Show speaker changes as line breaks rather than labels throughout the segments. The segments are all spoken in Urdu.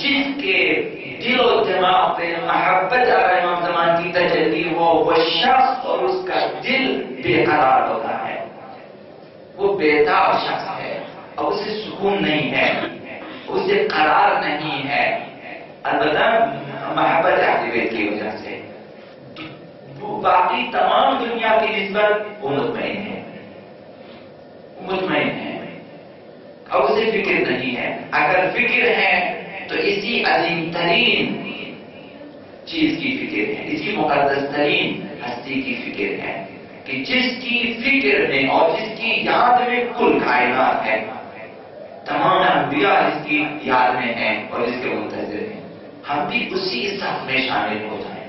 جس کے دل و دماغ پہ محبت آقا امام زمان کی تجلی ہو، وہ شخص اور اس کا دل بے قرار ہوتا ہے، وہ بیتاب شخص ہے اور اسے سکون نہیں ہے، اسے قرار نہیں ہے، البتہ محبت اہل بیت کی وجہ سے۔ باقی تمام دنیا کی نسبت وہ مطمئن ہے، مطمئن ہے اور اسے فکر نہیں ہے۔ اگر فکر ہے تو اسی عظیم ترین چیز کی فکر ہے، اسی مقدس ترین ہستی کی فکر ہے کہ جس کی فکر میں اور جس کی یاد میں کل کائنات ہے، تمام انبیاء جس کی یاد میں ہیں اور جس کے منتظر ہیں، ہم بھی اسی صف میں شامل ہو جائیں۔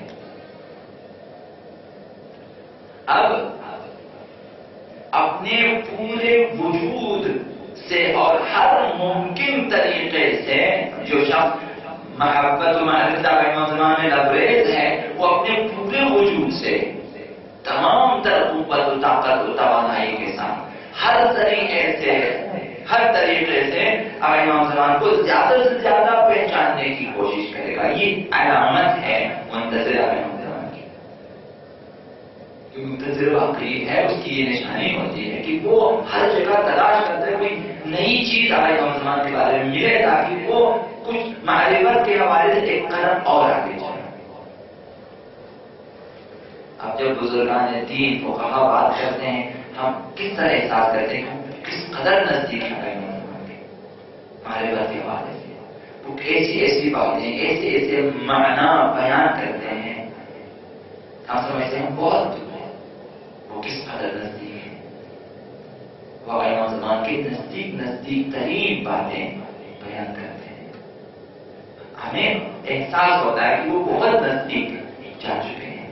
اب اپنے پورے وجود سے اور ہر ممکن طریقے سے جو شخص محبت و معرفت امام زمان میں لبریز ہے، وہ اپنے پورے وجود سے تمام تر قوت و طاقت و توانائی کے ساتھ ہر طریقے سے امام زمان کو زیادہ سے زیادہ پہچاننے کی کوشش کرے گا۔ یہ علامت ہے منتظر امام زمان کی، جو منتظر واقعی ہے اس کی یہ نشانی ہوتی ہے کہ وہ ہر جگہ تلاش کرتے ہوئے نئی چیز امام زمان کے بارے میں ملے تاکہ وہ کچھ معرفت کے حوالے سے ایک قدم اور آگے جائے۔ اب جب بزرگان دین فقہا بات کرتے ہیں، ہم کس طرح احساس کرتے ہیں، کس قدر نزدیک ہے امام زمان کے معرفت کے حوالے سے، وہ ایسی باتیں ایسے معنی بیان کرتے ہیں، ہم سمجھتے ہیں بہت دور ہے، وہ کس قدر نزدیک ہے، وہ امام زمان کے نزدیک ترین باتیں بیان کرتے ہیں۔ ہمیں احساس ہوتا ہے کہ وہ بہت نزدیک جا چکے ہیں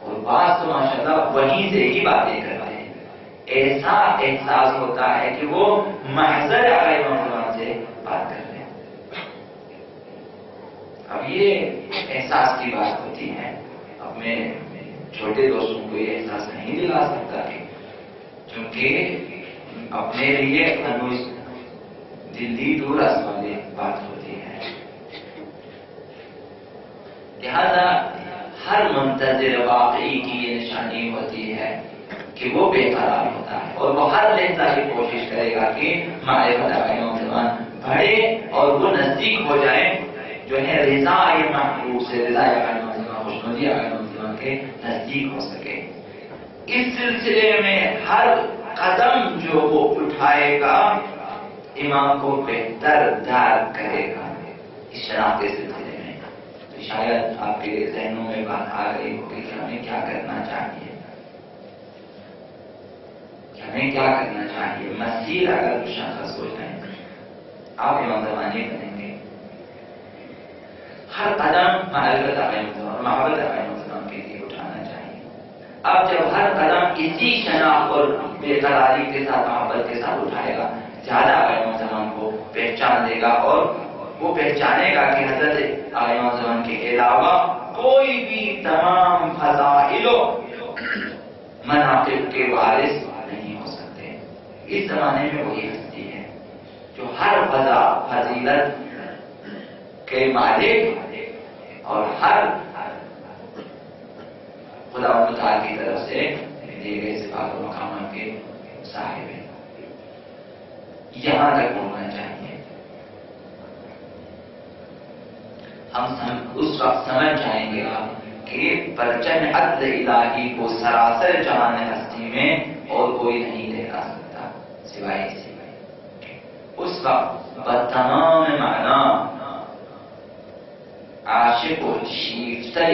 اور بعض تو ماشاءاللہ وہیں سے ہی باتیں کرتے ہیں، ایسا احساس ہوتا ہے کہ وہ محضر امام زمان سے بات کر رہے ہیں۔ اب یہ احساس کی بات ہوتی ہے، اب میں چھوٹے دوستوں کو یہ احساس نہیں دلا سکتا کہ چونکہ اپنے لیے ہنوز دلی دور والی بات ہوتی ہے، لہذا ہر منتظر واقعی کی یہ نشانی ہوتی ہے کہ وہ بے قرار ہوتا ہے اور وہ ہر لحظہ کی کوشش کرے گا کہ معرفت امام زمان بڑھے اور وہ نزدیک ہو جائے، جو ہے رضا محبوب سے، رضا امام زمان، خوشنودی امام زمان کے نزدیک ہو سکے۔ اس سلسلے میں ہر قدم جو وہ اٹھائے گا امام کو بہتر درک کرے گا اس شناخت کے سلسلے میں۔ تو شاید آپ کے ذہنوں میں بات آ گئی ہوگی کہ ہمیں کیا کرنا چاہیے، ہمیں کیا کرنا چاہیے۔ مسیر اگر شخص ہو جائیں، آپ امام زمانی بنیں گے، ہر قدم معرفت محبت امام زمان کے لیے اٹھانا چاہیے۔ اب جب ہر قدم اسی شناخت اور بے قراری کے ساتھ محبت کے ساتھ اٹھائے گا، زیادہ امام زمان کو پہچان دے گا اور وہ پہچانے گا کہ حضرت امام زمان کے علاوہ کوئی بھی تمام فضائل و مناقب کے وارث نہیں ہو سکتے۔ اس زمانے میں وہی ہستی ہے جو ہر فضیلت کے مالک اور ہر خدا متعال کی طرف سے دیے گئے صفات و مقامات کے صاحب ہیں۔ یہاں تک پہنچنا چاہیے، ہم اس وقت سمجھ جائیں گے کہ پرچم عدل الہی کو سراسر جہان ہستی میں اور کوئی نہیں لہرا سکتا سوائے اسی۔ اس وقت بتمام معنی عاشق و شیفتہ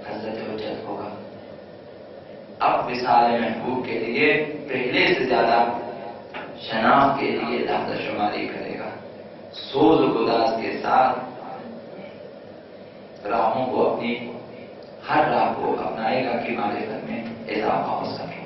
حضرت حجت ہوگا۔ اب وصال محبوب کے لیے پہلے سے زیادہ شناخت کے لیے لحظہ شماری کرے گا، سوز و گداز کے ساتھ راہوں کو اپنی ہر راہ کو اپنائے گا کہ معرفت میں اضافہ ہو سکے۔